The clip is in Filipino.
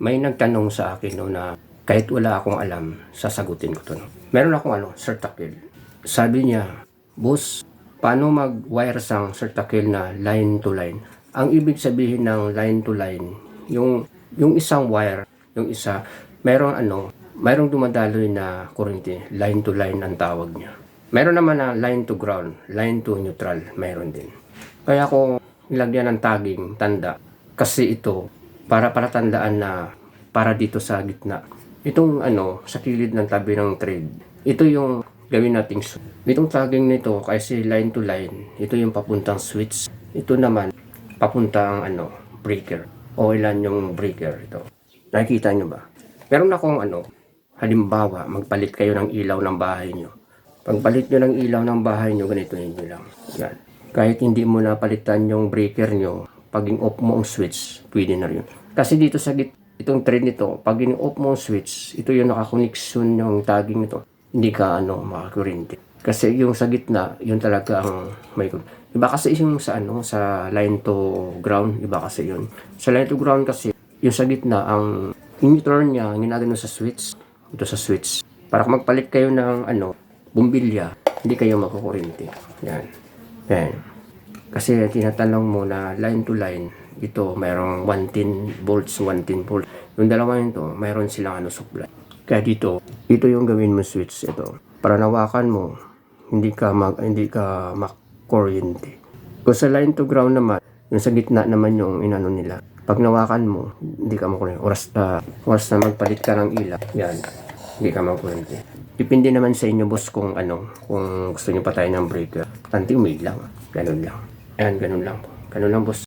May nagtanong sa akin no, na kahit wala akong alam, sasagutin ko to. No? Meron akong Sertacil. Sabi niya, boss, paano mag-wire sang Sertacil na line to line? Ang ibig sabihin ng line to line, yung isang wire, yung isa, mayroong dumadaloy na kuryente, line to line ang tawag niya. Meron naman na line to ground, line to neutral, mayroon din. Kaya ako nilagyan ng tagging, tanda, kasi ito, para tandaan na para dito sa gitna. Itong sa kilid ng tabi ng thread, ito yung gawin nating switch. Itong tagging nito, kasi line to line, ito yung papuntang switch. Ito naman, papuntang breaker. O ilan yung breaker ito. Nakikita nyo ba? Meron akong halimbawa, magpalit kayo ng ilaw ng bahay nyo. Pagpalit nyo ng ilaw ng bahay nyo, ganito nyo lang. Yan. Kahit hindi mo napalitan yung breaker nyo, pag in-off mo ang switch, pwede na rin. Kasi dito sa itong thread nito, pag in-off mo ang switch, ito yung nakakoneksyon yung tagging nito. Hindi ka makakuryente. Kasi yung sa gitna, yun talaga ang may iba kasi yung sa line to ground, iba kasi yun. Sa line to ground kasi, yung sa gitna, ang in-turn niya, ginagano sa switch. Ito sa switch. Para kung magpalit kayo ng bumbilya, hindi kayo makukuryente. Yan. Yan. Kasi tinatanong mo na line to line, ito mayroong 110 volts, 110 volts. Yung dalawa nito, mayroon silang supply. Kaya dito yung gawin mo switch ito. Para nawakan mo, hindi ka makuryente. Kung sa line to ground naman, yung sa gitna naman yung nila. Pag nawakan mo, hindi ka makuryente. Oras na magpalit ka ng ilaw, yan, hindi ka makuryente. Depende naman sa inyo, boss, kung gusto niyo pa tayo ng breaker. Tanti umilang. Ganun lang. Ayan, ganun lang po. Ganun lang, boss.